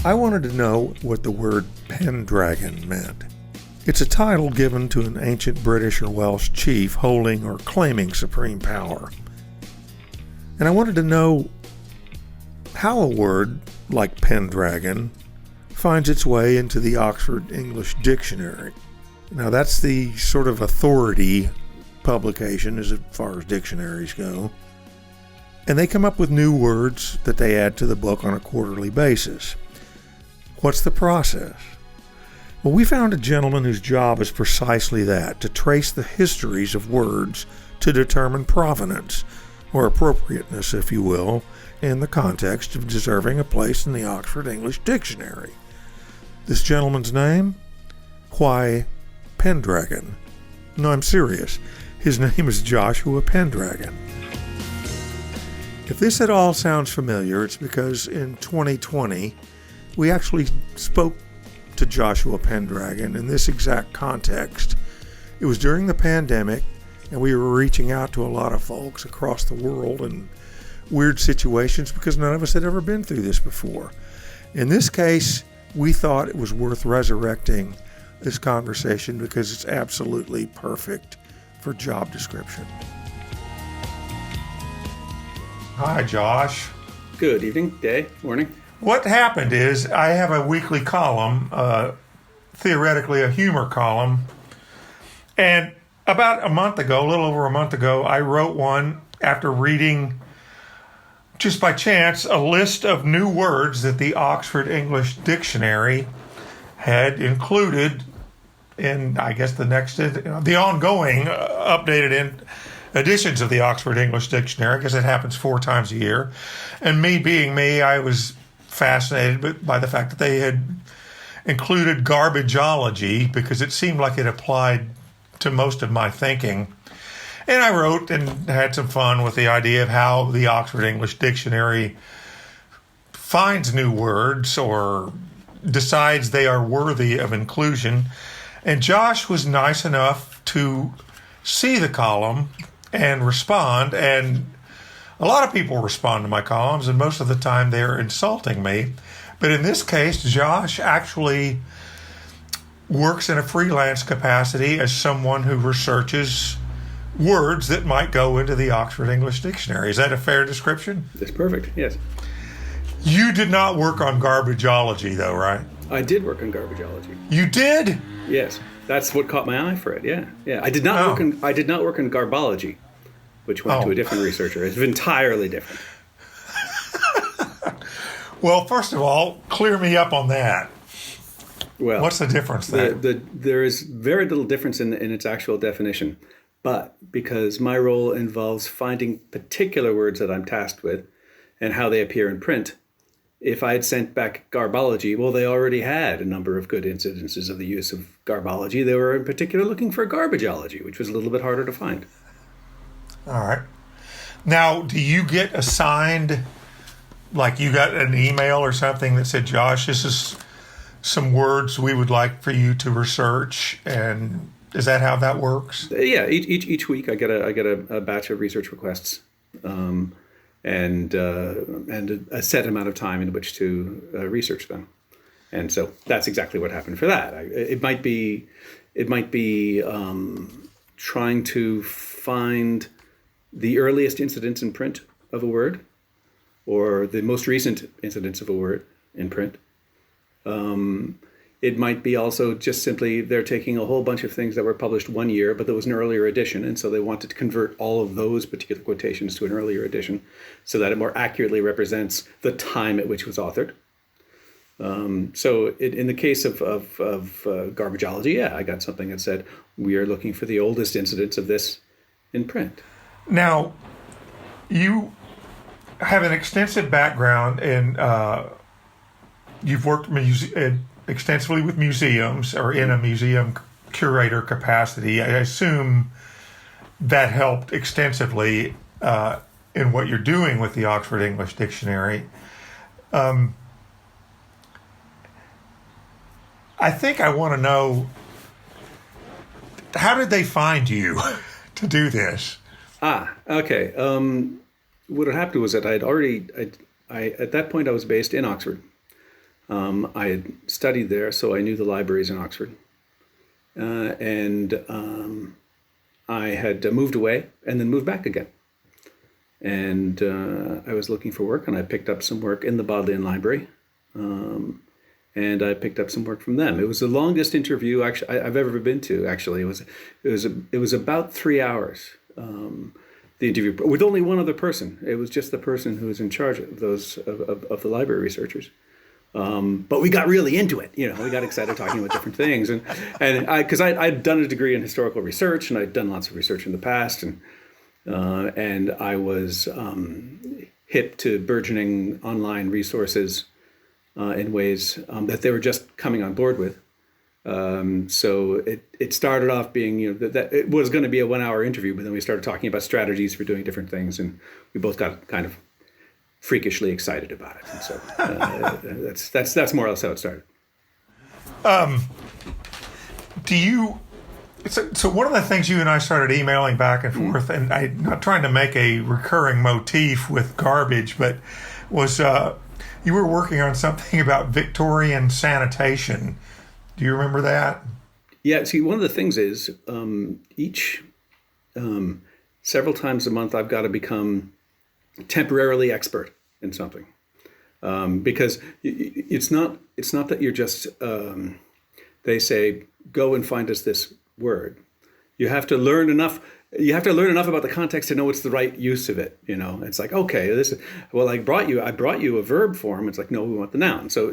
I wanted to know what the word Pendragon meant. It's a title given to an ancient British or Welsh chief holding or claiming supreme power. And I wanted to know how a word like Pendragon finds its way into the Oxford English Dictionary. Now that's the sort of authority publication as far as dictionaries go. And they come up with new words that they add to the book on a quarterly basis. What's the process? Well, we found a gentleman whose job is precisely that, to trace the histories of words to determine provenance, or appropriateness, if you will, in the context of deserving a place in the Oxford English Dictionary. This gentleman's name? Why, Pendragon. No, I'm serious. His name is Joshua Pendragon. If this at all sounds familiar, it's because in 2020, we actually spoke to Joshua Pendragon in this exact context. It was during the pandemic, and we were reaching out to a lot of folks across the world in weird situations because none of us had ever been through this before. In this case, we thought it was worth resurrecting this conversation because it's absolutely perfect for job description. Hi, Josh. Good evening, day, morning. What happened is I have a weekly column, theoretically a humor column, and about a month ago, a little over a month ago, I wrote one after reading, just by chance, a list of new words that the Oxford English Dictionary had included in, I guess, the ongoing updated editions of the Oxford English Dictionary, because it happens 4 times a year. And me being me, I was fascinated by the fact that they had included garbageology because it seemed like it applied to most of my thinking. And I wrote and had some fun with the idea of how the Oxford English Dictionary finds new words or decides they are worthy of inclusion. And Josh was nice enough to see the column and respond. And a lot of people respond to my columns, and most of the time they're insulting me. But in this case, Josh actually works in a freelance capacity as someone who researches words that might go into the Oxford English Dictionary. Is that a fair description? That's perfect, yes. You did not work on garbageology, though, right? I did work on garbageology. You did? Yes, that's what caught my eye for it. Yeah. I did not work on garbology, which went to a different researcher. It's entirely different. Well, first of all, clear me up on that. Well, what's the difference there? There is very little difference in its actual definition, but because my role involves finding particular words that I'm tasked with and how they appear in print, if I had sent back garbology, well, they already had a number of good incidences of the use of garbology. They were in particular looking for garbageology, which was a little bit harder to find. All right. Now, do you get assigned, like you got an email or something that said, Josh, this is some words we would like for you to research, and is that how that works? Yeah, each week I get a batch of research requests, and a set amount of time in which to research them, and so that's exactly what happened for that. It might be trying to find the earliest incidents in print of a word, or the most recent incidents of a word in print. It might be also just simply they're taking a whole bunch of things that were published one year, but there was an earlier edition, and so they wanted to convert all of those particular quotations to an earlier edition so that it more accurately represents the time at which it was authored. In the case of garbageology, yeah, I got something that said, we are looking for the oldest incidents of this in print. Now, you have an extensive background in, you've worked extensively with museums or in a museum curator capacity. I assume that helped extensively in what you're doing with the Oxford English Dictionary. I think I want to know, how did they find you to do this? Okay. What had happened was that at that point I was based in Oxford. I had studied there, so I knew the libraries in Oxford. And I had moved away and then moved back again. And I was looking for work, and I picked up some work in the Bodleian Library. And I picked up some work from them. It was the longest interview I've ever been to. Actually, it was about 3 hours. The interview with only one other person. It was just the person who was in charge of those of the library researchers. But we got really into it. We got excited talking about different things, and because I'd done a degree in historical research, and I'd done lots of research in the past, and I was hip to burgeoning online resources in ways that they were just coming on board with. So it started off being, that it was going to be a 1 hour interview, but then we started talking about strategies for doing different things, and we both got kind of freakishly excited about it. And so that's more or less how it started. So one of the things you and I started emailing back and forth, and I'm not trying to make a recurring motif with garbage, but was you were working on something about Victorian sanitation. Do you remember that? Yeah. See, one of the things is several times a month I've got to become temporarily expert in something, because it's not that you're just they say go and find us this word. You have to learn enough. You have to learn enough about the context to know what's the right use of it. It's like, okay, I brought you a verb form. It's like, no, we want the noun. So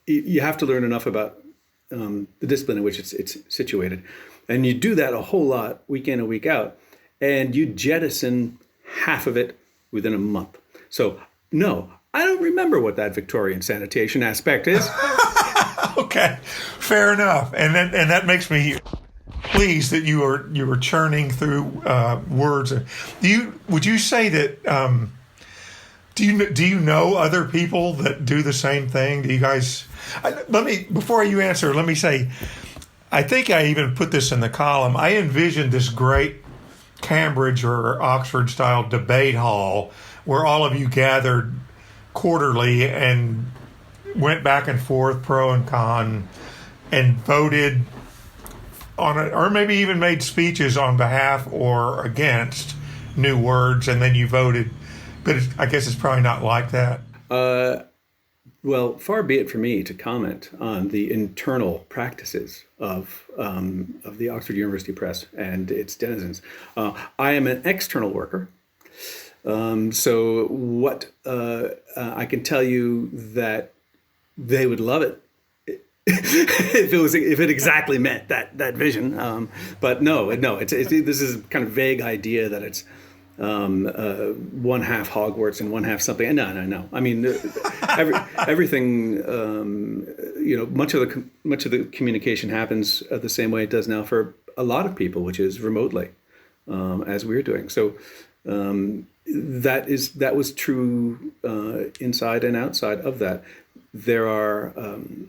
you have to learn enough about the discipline in which it's situated, and you do that a whole lot week in and week out, and you jettison half of it within a month. So no, I don't remember what that Victorian sanitation aspect is. Okay, fair enough, and that makes me pleased that you were churning through words. Would you say that? Do you know other people that do the same thing? Do you guys? Before you answer, let me say, I think I even put this in the column. I envisioned this great Cambridge or Oxford style debate hall where all of you gathered quarterly and went back and forth, pro and con, and voted on it, or maybe even made speeches on behalf or against new words, and then you voted. But I guess it's probably not like that. Well, far be it for me to comment on the internal practices of the Oxford University Press and its denizens. I am an external worker. So what I can tell you that they would love it if it exactly met that vision. But no, this is kind of vague idea that it's one half Hogwarts and one half something. No. I mean, everything. Much of the communication happens the same way it does now for a lot of people, which is remotely, as we're doing. So that was true inside and outside of that. There are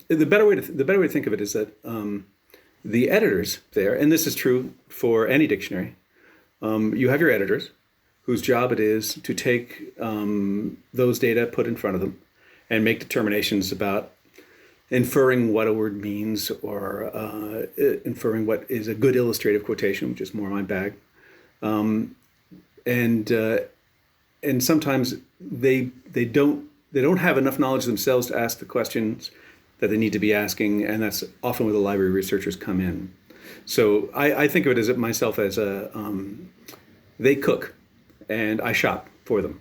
the better way to think of it is that the editors there, and this is true for any dictionary. You have your editors, whose job it is to take those data put in front of them and make determinations about inferring what a word means, or inferring what is a good illustrative quotation, which is more my bag. And sometimes they don't have enough knowledge themselves to ask the questions that they need to be asking, and that's often where the library researchers come in. So I think of it myself as they cook and I shop for them.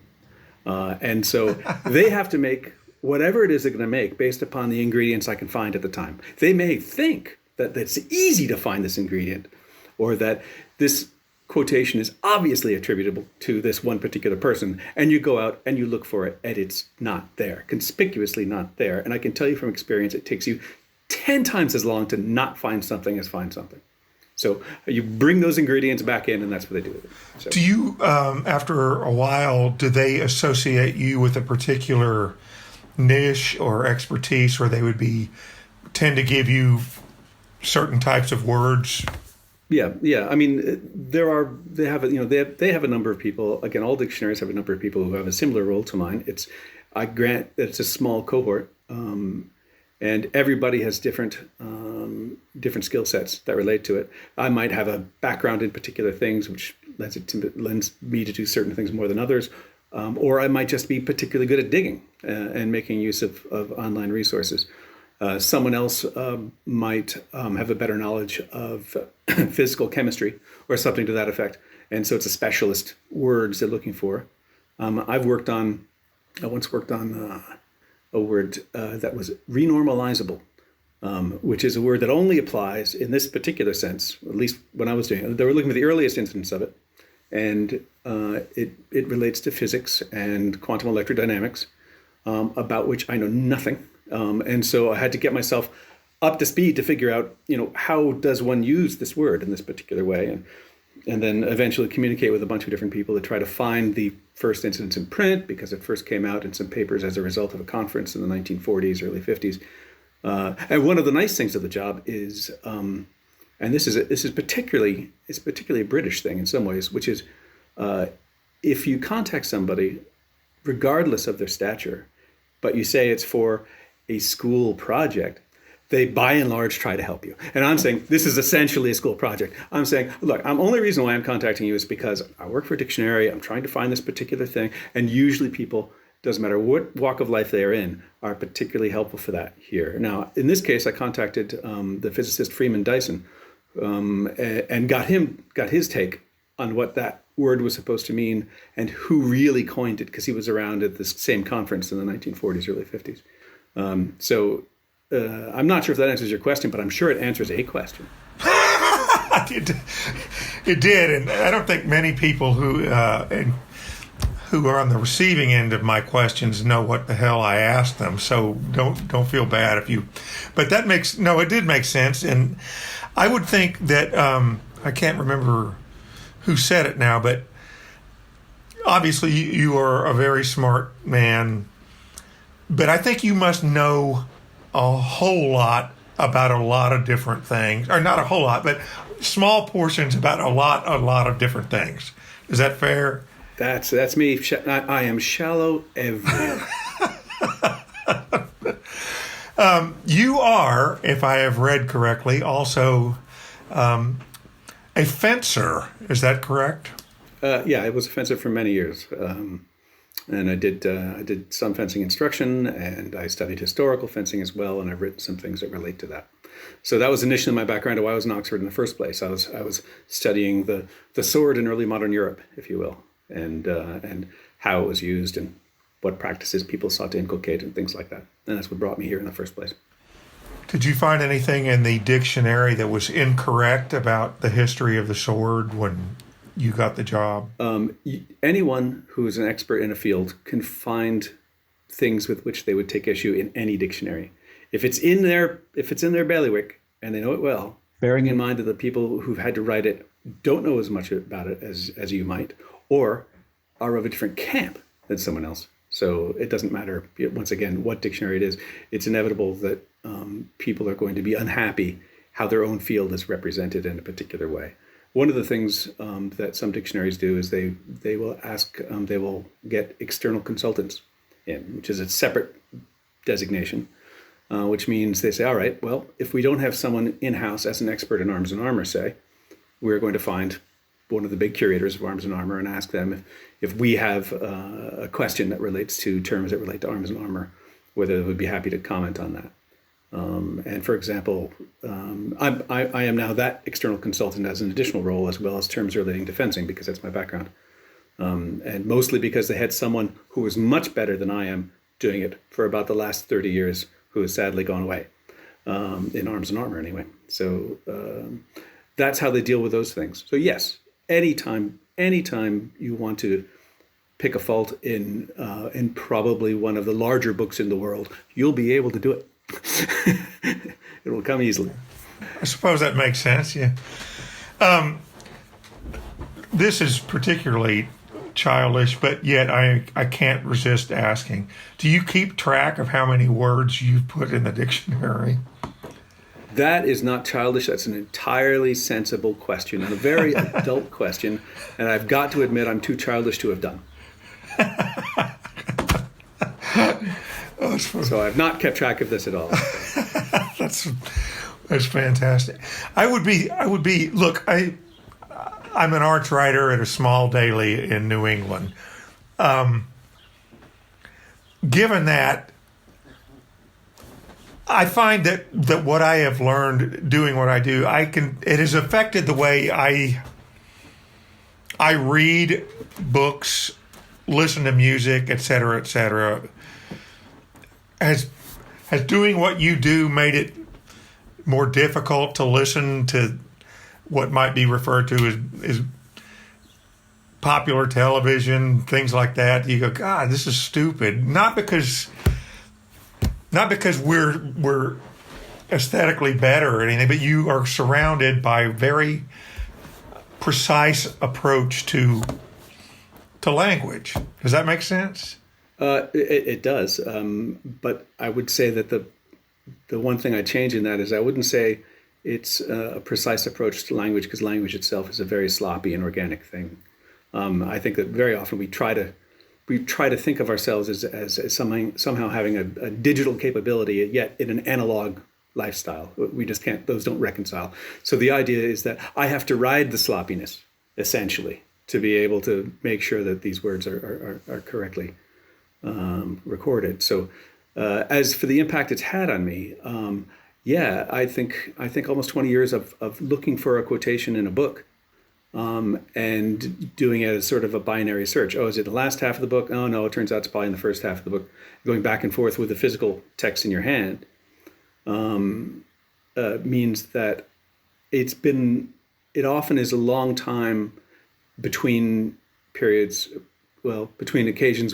And so they have to make whatever it is they're going to make based upon the ingredients I can find at the time. They may think that it's easy to find this ingredient, or that this quotation is obviously attributable to this one particular person, and you go out and you look for it, and it's not there, conspicuously not there. And I can tell you from experience, it takes you 10 times as long to not find something as find something. So you bring those ingredients back in, and that's what they do with it. So. Do you, after a while, do they associate you with a particular niche or expertise, where they would tend to give you certain types of words? Yeah. I mean, they have a number of people. Again, all dictionaries have a number of people who have a similar role to mine. I grant that it's a small cohort, And everybody has different skill sets that relate to it. I might have a background in particular things, which lends me to do certain things more than others. Or I might just be particularly good at digging and making use of online resources. Someone else might have a better knowledge of physical chemistry or something to that effect. And so it's a specialist words they're looking for. I once worked on a word that was renormalizable, which is a word that only applies in this particular sense, at least when I was doing it. They were looking for the earliest instance of it. And it relates to physics and quantum electrodynamics, about which I know nothing. And so I had to get myself up to speed to figure out, how does one use this word in this particular way? And then eventually communicate with a bunch of different people to try to find the first instance in print, because it first came out in some papers as a result of a conference in the 1940s, early 50s. And one of the nice things of the job is, and this is particularly a British thing in some ways, which is if you contact somebody, regardless of their stature, but you say it's for a school project, they by and large try to help you. And I'm saying this is essentially a school project. I'm saying, look, the only reason why I'm contacting you is because I work for a dictionary. I'm trying to find this particular thing. And usually people, doesn't matter what walk of life they are in, are particularly helpful for that here. Now, in this case, I contacted the physicist Freeman Dyson and got his take on what that word was supposed to mean and who really coined it, because he was around at this same conference in the 1940s, early 50s. I'm not sure if that answers your question, but I'm sure it answers a question. It did, and I don't think many people who are on the receiving end of my questions know what the hell I asked them. So don't feel bad if you. But it did make sense, and I would think that I can't remember who said it now, but obviously you are a very smart man, but I think you must know a whole lot about a lot of different things, or not a whole lot, but small portions about a lot of different things. Is that fair? That's me. I am shallow everywhere. You are, if I have read correctly, also a fencer. Is that correct? Yeah, I was a fencer for many years. And I did some fencing instruction, and I studied historical fencing as well, and I've written some things that relate to that. So that was initially my background of why I was in Oxford in the first place. I was studying the sword in early modern Europe, if you will, and how it was used and what practices people sought to inculcate and things like that. And that's what brought me here in the first place. Did you find anything in the dictionary that was incorrect about the history of the sword when you got the job? Anyone who is an expert in a field can find things with which they would take issue in any dictionary. If it's in their bailiwick and they know it well, bearing in mind that the people who've had to write it don't know as much about it as you might, or are of a different camp than someone else. So it doesn't matter, once again, what dictionary it is. It's inevitable that people are going to be unhappy how their own field is represented in a particular way. One of the things that some dictionaries do is they will get external consultants in, which is a separate designation, which means they say, all right, well, if we don't have someone in-house as an expert in arms and armor, say, we're going to find one of the big curators of arms and armor and ask them if we have a question that relates to terms that relate to arms and armor, whether they would be happy to comment on that. And for example, I am now that external consultant as an additional role, as well as terms relating to fencing, because that's my background. And mostly because they had someone who was much better than I am doing it for about the last 30 years, who has sadly gone away, in arms and armor anyway. So that's how they deal with those things. So yes, anytime you want to pick a fault in probably one of the larger books in the world, you'll be able to do it. It will come easily. I suppose that makes sense, yeah. This is particularly childish, but yet I can't resist asking. Do you keep track of how many words you've put in the dictionary? That is not childish. That's an entirely sensible question, and a very adult question, and I've got to admit I'm too childish to have done. Oh, So I've not kept track of this at all. That's fantastic. I would be. Look, I'm an arts writer at a small daily in New England. Given that, I find that what I have learned doing what I do, it has affected the way I read books, listen to music, et cetera, Has doing what you do made it more difficult to listen to what might be referred to as popular television, things like that? You go, God, this is stupid. Not because we're aesthetically better or anything, but you are surrounded by very precise approach to language. Does that make sense? It does. But I would say that the one thing I change in that is I wouldn't say it's a precise approach to language, because language itself is a very sloppy and organic thing. I think that very often we try to think of ourselves as somehow having a digital capability, yet in an analog lifestyle. We just can't; those don't reconcile. So the idea is that I have to ride the sloppiness, essentially, to be able to make sure that these words are correctly recorded. So as for the impact it's had on me, I think almost 20 years of looking for a quotation in a book. And doing it as sort of a binary search. Oh, is it the last half of the book? Oh, no, it turns out it's probably in the first half of the book. Going back and forth with the physical text in your hand means that it often is a long time between occasions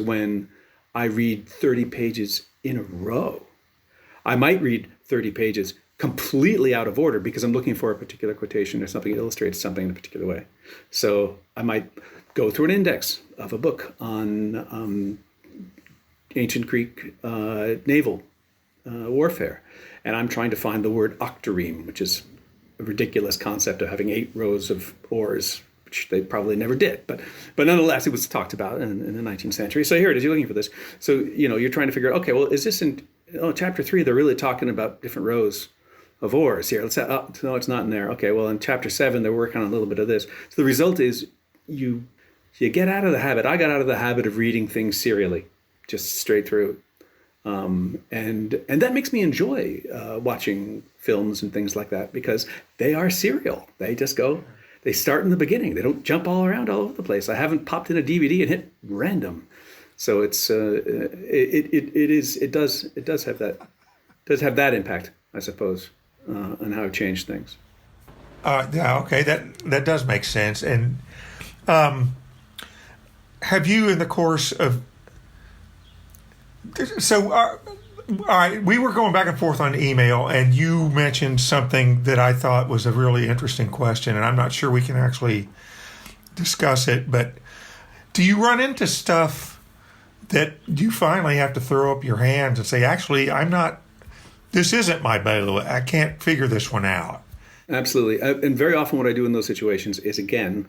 when I read 30 pages in a row. I might read 30 pages completely out of order because I'm looking for a particular quotation or something that illustrates something in a particular way. So I might go through an index of a book on ancient Greek naval warfare, and I'm trying to find the word octareme, which is a ridiculous concept of having 8 rows of oars, which they probably never did, but nonetheless, it was talked about in the 19th century. So here it is, you're looking for this. So, you're trying to figure out, okay, well, is this in chapter 3, they're really talking about different rows of oars here. Let's say, no, it's not in there. Okay, well, in chapter 7, they're working on a little bit of this. So the result is you get out of the habit. I got out of the habit of reading things serially, just straight through. And that makes me enjoy watching films and things like that, because they are serial. They just go, they start in the beginning. They don't jump all around all over the place. I haven't popped in a DVD and hit random. So it does have that impact, I suppose, on how I've changed things. Okay, that does make sense. And have you, in the course of, all right, we were going back and forth on email, and you mentioned something that I thought was a really interesting question, and I'm not sure we can actually discuss it, but do you run into stuff that you finally have to throw up your hands and say, actually, this isn't my bailiwick. I can't figure this one out? Absolutely. And very often what I do in those situations is, again,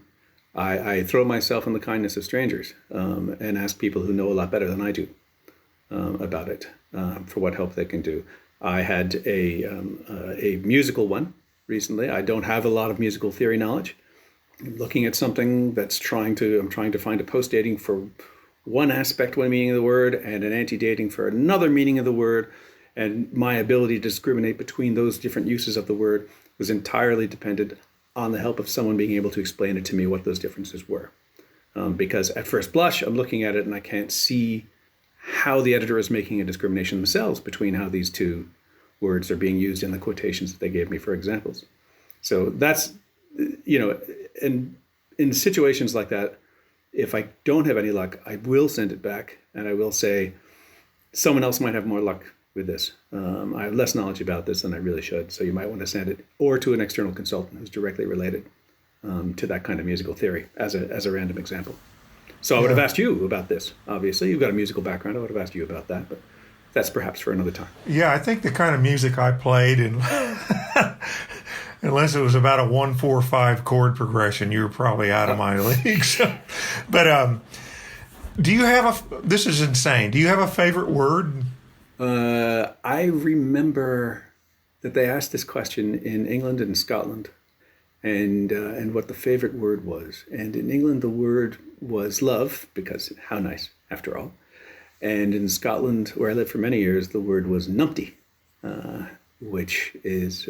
I throw myself in the kindness of strangers and ask people who know a lot better than I do about it for what help they can do. I had a musical one recently. I don't have a lot of musical theory knowledge. I'm looking at something I'm trying to find a post-dating for one aspect, one meaning of the word, and an anti-dating for another meaning of the word. And my ability to discriminate between those different uses of the word was entirely dependent on the help of someone being able to explain it to me what those differences were. Because at first blush, I'm looking at it and I can't see how the editor is making a discrimination themselves between how these two words are being used in the quotations that they gave me for examples. So that's, and in situations like that, if I don't have any luck, I will send it back and I will say, someone else might have more luck with this. I have less knowledge about this than I really should, so you might want to send it or to an external consultant who's directly related to that kind of musical theory as a random example. So I would have asked you about this, obviously. You've got a musical background. I would have asked you about that, but that's perhaps for another time. Yeah, I think the kind of music I played, and unless it was about a 1-4-5 chord progression, you were probably out of my league. So, but do you have this is insane. Do you have a favorite word? I remember that they asked this question in England and Scotland, and what the favorite word was. And in England, the word was love, because how nice, after all. And in Scotland, where I lived for many years, the word was numpty, which is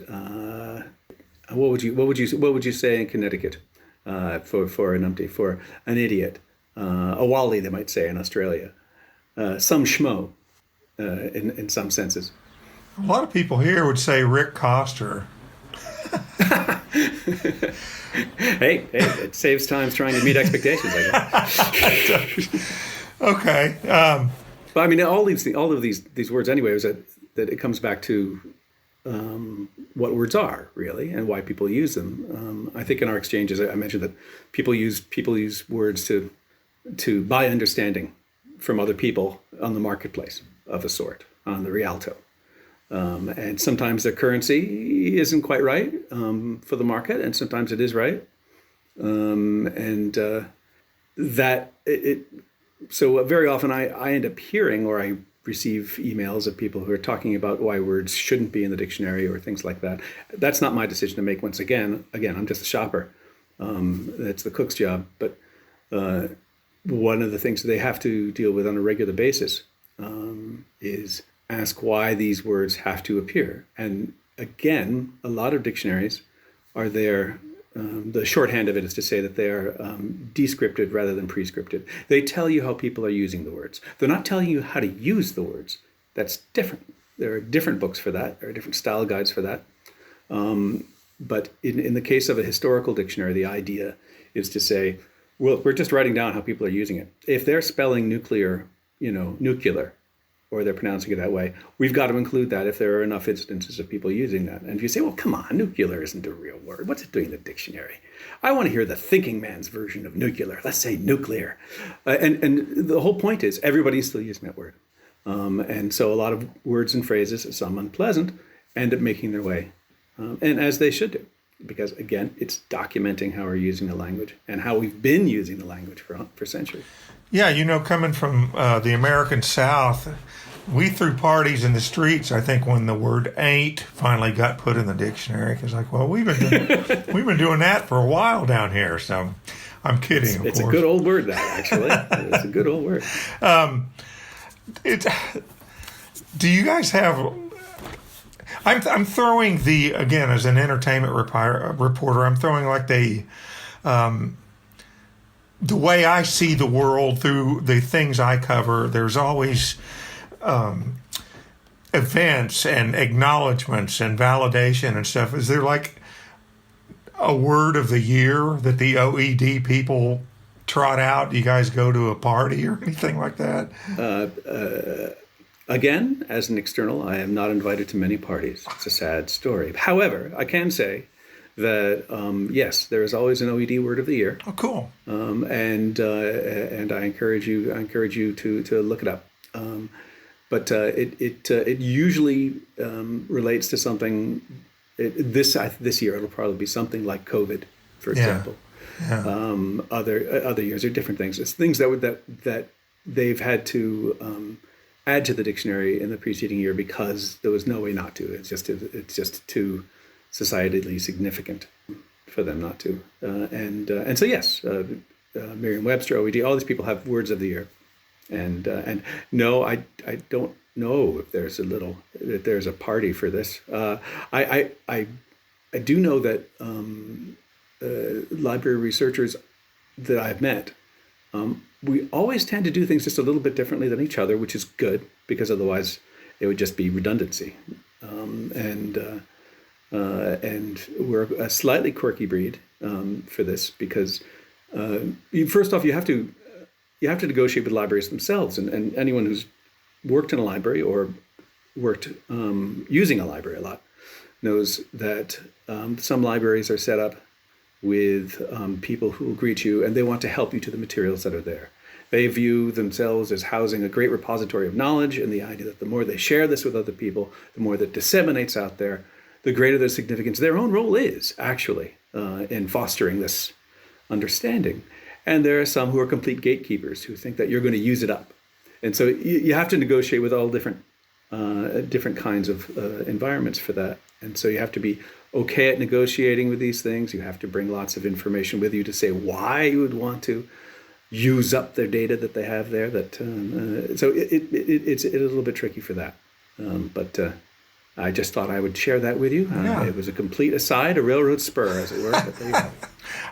what would you say in Connecticut for a numpty, for an idiot, a wally, they might say in Australia, some schmo, in some senses. A lot of people here would say Rick Coster. Hey, it saves time trying to meet expectations, I guess. Okay. But I mean, all of these words anyway, is that it comes back to what words are really and why people use them. I think in our exchanges, I mentioned that people use words to buy understanding from other people on the marketplace of a sort, on the Rialto. And sometimes their currency isn't quite right for the market, and sometimes it is right. So very often I end up hearing, or I receive emails of people who are talking about why words shouldn't be in the dictionary or things like that. That's not my decision to make. Once again, I'm just a shopper. That's the cook's job. But one of the things that they have to deal with on a regular basis is ask why these words have to appear. And again, a lot of dictionaries are there. The shorthand of it is to say that they are descripted rather than prescripted. They tell you how people are using the words. They're not telling you how to use the words. That's different. There are different books for that. There are different style guides for that. But in the case of a historical dictionary, the idea is to say, well, we're just writing down how people are using it. If they're spelling nuclear, nuclear, or they're pronouncing it that way, we've got to include that if there are enough instances of people using that. And if you say, well, come on, nuclear isn't a real word. What's it doing in the dictionary? I want to hear the thinking man's version of nuclear. Let's say nuclear. And the whole point is everybody's still using that word. And so a lot of words and phrases, some unpleasant, end up making their way. And as they should do. Because, again, it's documenting how we're using the language and how we've been using the language for centuries. Yeah, coming from the American South, we threw parties in the streets, I think, when the word ain't finally got put in the dictionary. Because, we've been doing that for a while down here. So I'm kidding, of course. It's a good old word, that, actually. It's a good old word. Do you guys have... I'm throwing again, as an entertainment reporter, I'm throwing the way I see the world through the things I cover. There's always events and acknowledgments and validation and stuff. Is there a word of the year that the OED people trot out? Do you guys go to a party or anything like that? Again, as an external, I am not invited to many parties. It's a sad story. However, I can say that yes, there is always an OED word of the year. Oh, cool! And I encourage you to look it up. But it usually relates to something. This year it'll probably be something like COVID, for example. Yeah. Other years are different things. It's things that they've had to add to the dictionary in the preceding year because there was no way not to. It's just too societally significant for them not to. And so yes, Merriam-Webster, OED, all these people have words of the year. And no, I don't know if there's a party for this. I do know that library researchers that I've met, we always tend to do things just a little bit differently than each other, which is good because otherwise it would just be redundancy. And we're a slightly quirky breed for this because first off, you have to negotiate with libraries themselves, and anyone who's worked in a library or worked using a library a lot knows that some libraries are set up with people who will greet you and they want to help you to the materials that are there. They view themselves as housing a great repository of knowledge, and the idea that the more they share this with other people, the more that disseminates out there, the greater the significance their own role is actually in fostering this understanding. And there are some who are complete gatekeepers who think that you're going to use it up. And so you have to negotiate with all different different kinds of environments for that. And so you have to be okay at negotiating with these things. You have to bring lots of information with you to say why you would want to use up their data that they have there. So it's a little bit tricky for that. But I just thought I would share that with you. It was a complete aside, a railroad spur, as it were. But there you go.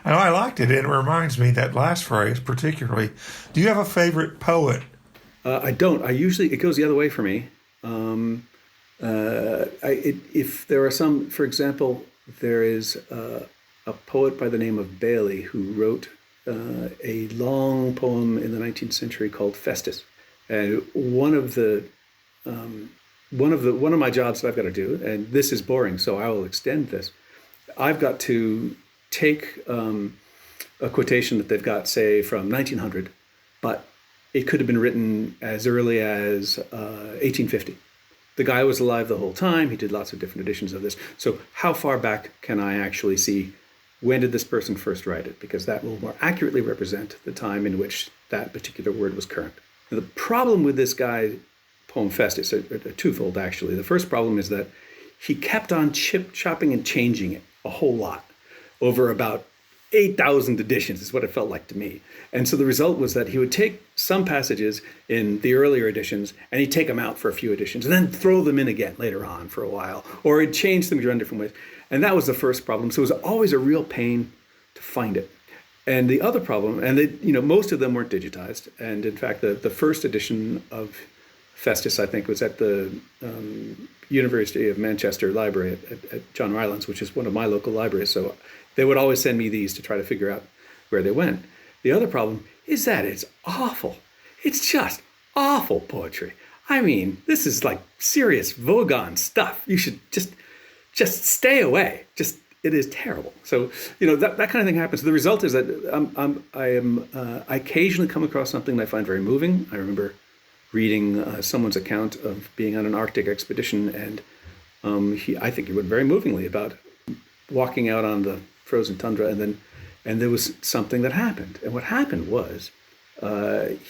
I liked it. It reminds me, that last phrase particularly. Do you have a favorite poet? I don't. It goes the other way for me. If there are some, for example, there is a poet by the name of Bailey who wrote a long poem in the 19th century called Festus. And one of my jobs that I've got to do, and this is boring, so I will extend this. I've got to take a quotation that they've got, say, from 1900, but it could have been written as early as 1850. The guy was alive the whole time. He did lots of different editions of this. So how far back can I actually see, when did this person first write it? Because that will more accurately represent the time in which that particular word was current. Now, the problem with this guy's poem Festus are twofold, actually. The first problem is that he kept on chopping and changing it a whole lot over about 8,000 editions is what it felt like to me. And so the result was that he would take some passages in the earlier editions and he'd take them out for a few editions and then throw them in again later on for a while, or he'd change them to run different ways. And that was the first problem. So it was always a real pain to find it. And the other problem, and most of them weren't digitized. And in fact, the first edition of Festus, I think, was at the University of Manchester Library at John Rylands, which is one of my local libraries. So they would always send me these to try to figure out where they went. The other problem is that it's awful. It's just awful poetry. I mean, this is like serious Vogon stuff. You should just stay away. It is terrible. So, that kind of thing happens. The result is that I occasionally come across something that I find very moving. I remember reading someone's account of being on an Arctic expedition, and I think he wrote very movingly about walking out on the frozen tundra, and there was something that happened. And what happened was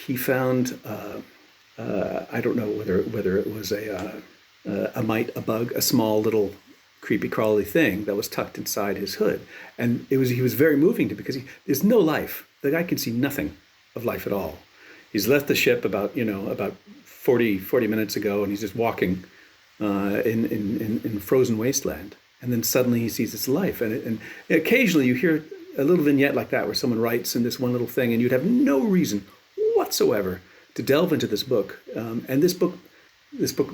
he found I don't know whether it was a mite, a bug, a small little creepy crawly thing that was tucked inside his hood, and he was very moving to, because there's no life. The guy can see nothing of life at all. He's left the ship about 40 minutes ago, and he's just walking in frozen wasteland. And then suddenly he sees this life. And occasionally you hear a little vignette like that where someone writes in this one little thing, and you'd have no reason whatsoever to delve into this book. And this book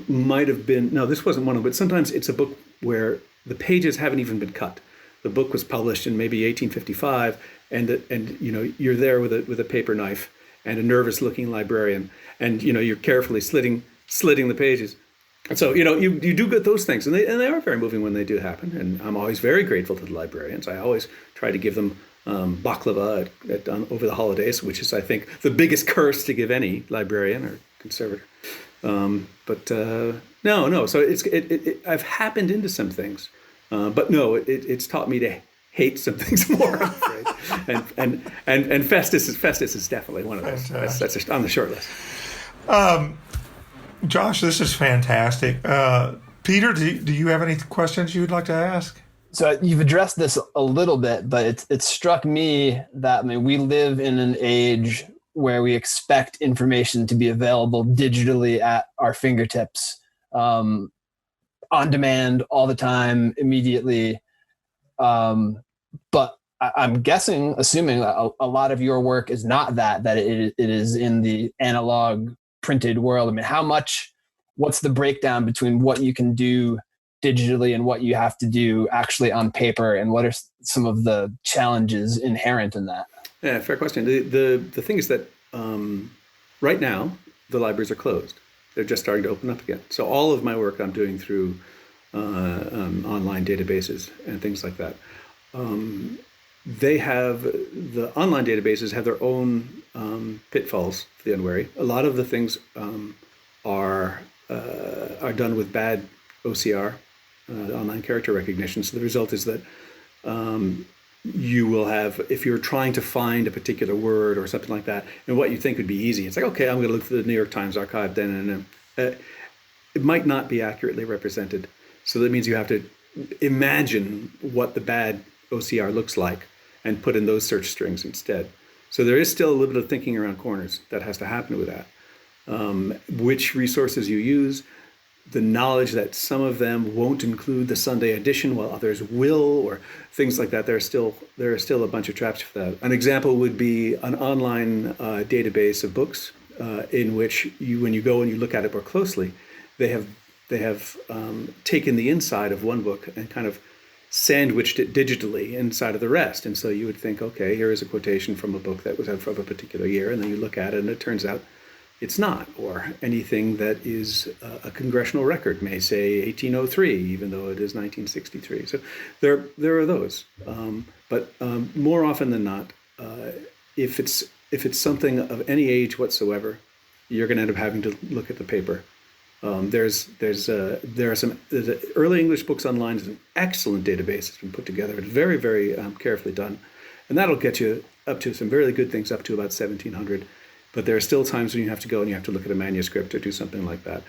might have been, no, this wasn't one of them, but sometimes it's a book where the pages haven't even been cut. The book was published in maybe 1855, and you're there with a paper knife and a nervous-looking librarian, and you're carefully slitting the pages. And so you do get those things, and they are very moving when they do happen. And I'm always very grateful to the librarians. I always try to give them baklava over the holidays, which is, I think, the biggest curse to give any librarian or conservator. But no. So I've happened into some things, but no, it's taught me to hate some things more, I'm afraid. and Festus is definitely one of those. That's just on the short list. Josh, this is fantastic. Peter, do you have any questions you would like to ask? So you've addressed this a little bit, but it struck me that we live in an age where we expect information to be available digitally at our fingertips, on demand, all the time, immediately. But I'm assuming a lot of your work is not that it is in the analog printed world. What's the breakdown between what you can do digitally and what you have to do actually on paper, and what are some of the challenges inherent in that? Yeah, fair question. The thing is that right now the libraries are closed. They're just starting to open up again. So all of my work I'm doing through online databases and things like that. The online databases have their own pitfalls for the unwary. A lot of the things are done with bad OCR, online character recognition. So the result is that you will have, if you're trying to find a particular word or something like that, and what you think would be easy, it's like, okay, I'm going to look through the New York Times archive then, and it might not be accurately represented. So that means you have to imagine what the bad OCR looks like and put in those search strings instead. So there is still a little bit of thinking around corners that has to happen with that. Which resources you use, the knowledge that some of them won't include the Sunday edition while others will, or things like that. There are still a bunch of traps for that. An example would be an online database of books in which when you go and you look at it more closely, they have taken the inside of one book and kind of sandwiched it digitally inside of the rest. And so you would think, okay, here is a quotation from a book that was out of a particular year, and then you look at it and it turns out it's not, or anything that is a congressional record may say 1803, even though it is 1963. So there are those. But more often than not, if it's something of any age whatsoever, you're going to end up having to look at the paper. There are some early English books online. Is an excellent database. It's been put together. It's very, very carefully done, and that'll get you up to some really good things up to about 1700. But there are still times when you have to go and you have to look at a manuscript or do something like that.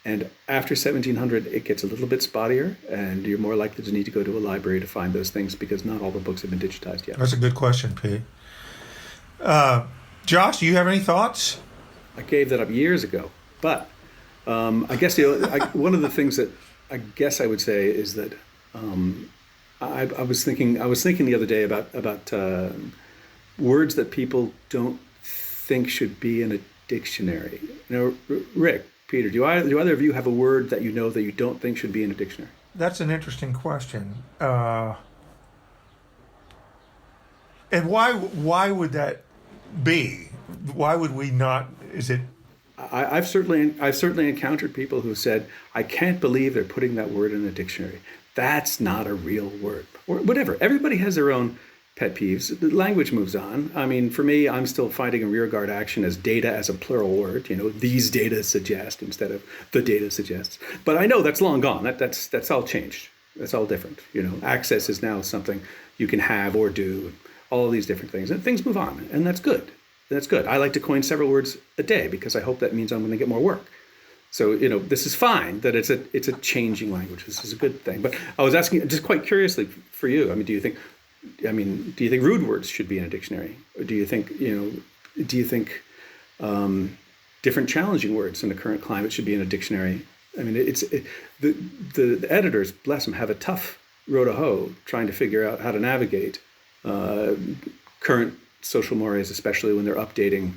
And after 1700, it gets a little bit spottier, and you're more likely to need to go to a library to find those things because not all the books have been digitized yet. That's a good question, Pete. Josh, do you have any thoughts? I gave that up years ago, but I guess one of the things that I guess I would say is that I was thinking the other day about words that people don't think should be in a dictionary. Rick, Peter, do either of you have a word that you know that you don't think should be in a dictionary? That's an interesting question. And why would that be? Why would we not? Is it? I've certainly encountered people who said, "I can't believe they're putting that word in a dictionary. That's not a real word," or whatever. Everybody has their own pet peeves. The language moves on. I mean, for me, I'm still finding a rearguard action as data as a plural word. These data suggest instead of the data suggests. But I know that's long gone. That's all changed. That's all different. Access is now something you can have or do. All of these different things, and things move on, and that's good. That's good. I like to coin several words a day because I hope that means I'm going to get more work. So this is fine that it's a changing language. This is a good thing. But I was asking just quite curiously for you. I mean, do you think rude words should be in a dictionary, or do you think different challenging words in the current climate should be in a dictionary? I mean, the editors, bless them, have a tough row to hoe trying to figure out how to navigate current social mores, especially when they're updating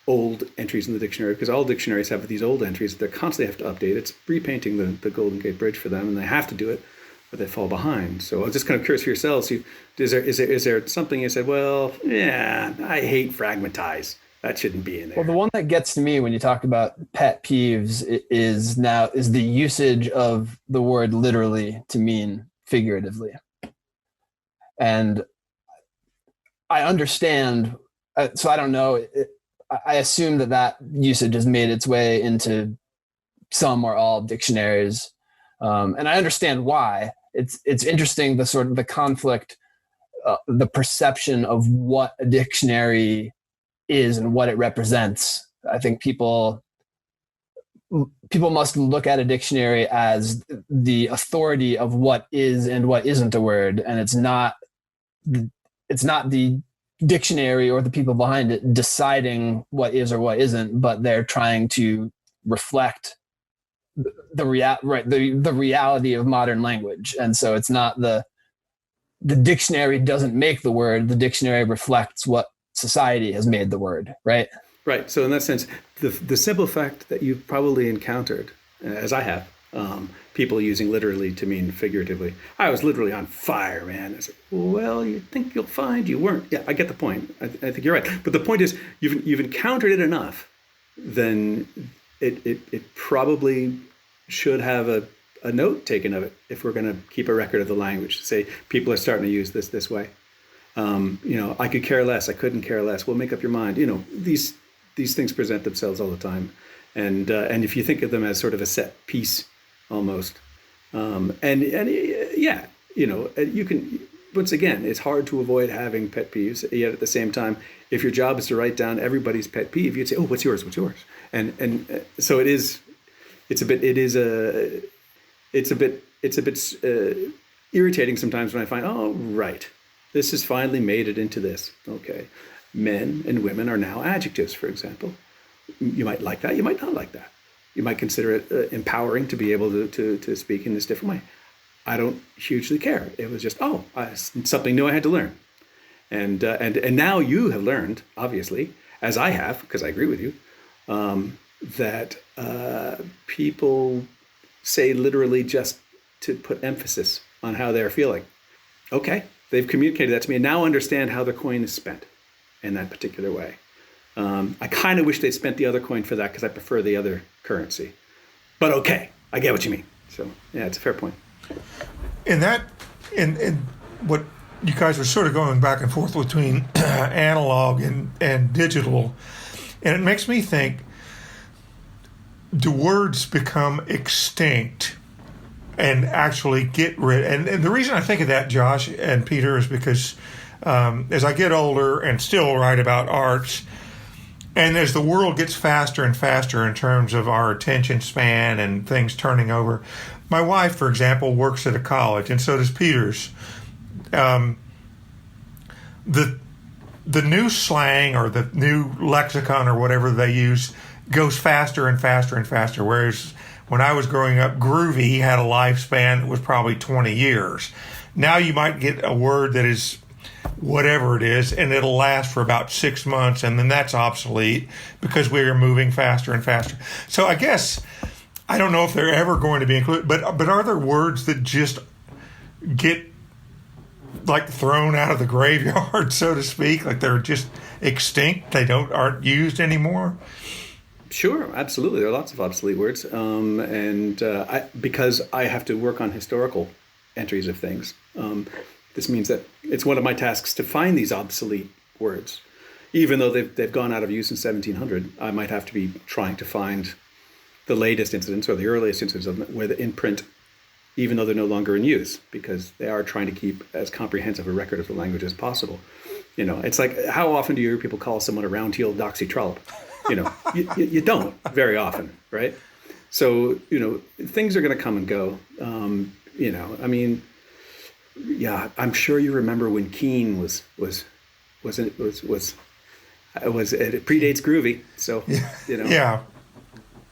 old entries in the dictionary, because all dictionaries have these old entries that they constantly have to update. It's repainting the Golden Gate Bridge for them, and they have to do it, but they fall behind. So I was just kind of curious for yourselves. Is there something you said, well, yeah, I hate fragmentize. That shouldn't be in there. Well, the one that gets to me when you talk about pet peeves is the usage of the word literally to mean figuratively. And I understand, so I don't know, I assume that usage has made its way into some or all dictionaries. And I understand why. It's interesting, the conflict, the perception of what a dictionary is and what it represents. I think people must look at a dictionary as the authority of what is and what isn't a word, and it's not the dictionary or the people behind it deciding what is or what isn't, but they're trying to reflect the reality of modern language. And so it's not the dictionary doesn't make the word, the dictionary reflects what society has made the word, right? Right. So in that sense, the simple fact that you've probably encountered, as I have, people using literally to mean figuratively. I was literally on fire, man. I said, well, you think you'll find you weren't. Yeah, I get the point. I think you're right. But the point is, you've encountered it enough, then it probably should have a note taken of it if we're going to keep a record of the language. Say people are starting to use this way. I could care less. I couldn't care less. Well, make up your mind. These things present themselves all the time, and if you think of them as sort of a set piece, almost, you can. Once again, it's hard to avoid having pet peeves. Yet at the same time, if your job is to write down everybody's pet peeve, you'd say, "Oh, what's yours? What's yours?" And so it is. it's a bit irritating sometimes when I find, oh, right, this has finally made it into this. Okay, men and women are now adjectives, for example. You might like that, you might not like that. You might consider it empowering to be able to speak in this different way. I don't hugely care. It was just, something new I had to learn. And now you have learned, obviously, as I have, because I agree with you, that people say literally just to put emphasis on how they're feeling. Okay, they've communicated that to me, and now understand how the coin is spent in that particular way. I kind of wish they'd spent the other coin for that, because I prefer the other currency. But okay, I get what you mean. So yeah, it's a fair point. In what you guys were sort of going back and forth between analog and digital, and it makes me think, do words become extinct and actually get rid? And the reason I think of that, Josh and Peter, is because as I get older and still write about arts, and as the world gets faster and faster in terms of our attention span and things turning over, my wife, for example, works at a college, and so does Peter's. The new slang or the new lexicon or whatever they use goes faster and faster and faster, whereas when I was growing up, groovy had a lifespan that was probably 20 years. Now you might get a word that is whatever it is, and it'll last for about 6 months, and then that's obsolete because we are moving faster and faster. So I guess, I don't know if they're ever going to be included, but are there words that just get like thrown out of the graveyard, so to speak, like they're just extinct, aren't used anymore? Sure, absolutely. There are lots of obsolete words, because I have to work on historical entries of things. This means that it's one of my tasks to find these obsolete words, even though they've gone out of use in 1700. I might have to be trying to find the latest incidents or the earliest incidents of them where in print, even though they're no longer in use, because they are trying to keep as comprehensive a record of the language as possible. You know, it's like, how often do you hear people call someone a round-heeled doxy trollop? You know, you don't very often, right? So, you know, things are going to come and go. You know, I mean, yeah, I'm sure you remember when Keen was it predates groovy. So, you know.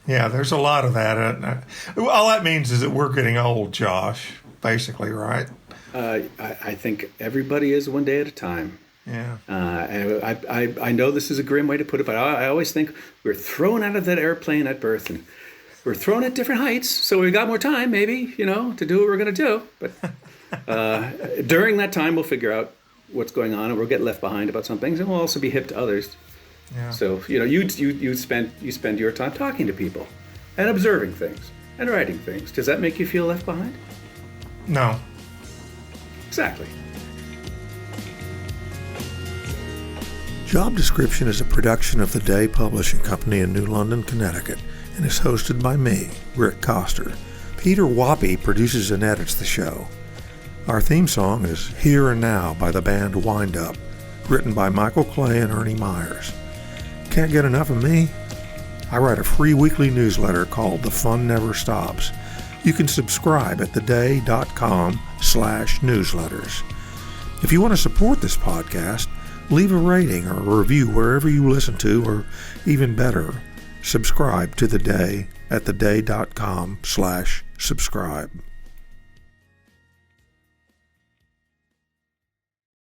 Yeah, there's a lot of that. All that means is that we're getting old, Josh, basically, right? I think everybody is one day at a time. Yeah. And I know this is a grim way to put it, but I always think we're thrown out of that airplane at birth, and we're thrown at different heights, so we've got more time, maybe, you know, to do what we're going to do. But during that time, we'll figure out what's going on, and we'll get left behind about some things, and we'll also be hip to others. Yeah. So, you know, you spend your time talking to people and observing things and writing things. Does that make you feel left behind? No. Exactly. Job Description is a production of the Day Publishing Company in New London, Connecticut, and is hosted by me, Rick Coster. Peter Wappy produces and edits the show. Our theme song is Here and Now by the band Wind Up, written by Michael Clay and Ernie Myers. Can't get enough of me? I write a free weekly newsletter called The Fun Never Stops. You can subscribe at theday.com/newsletters. If you want to support this podcast, leave a rating or a review wherever you listen to, or even better, subscribe to The Day at theday.com/subscribe.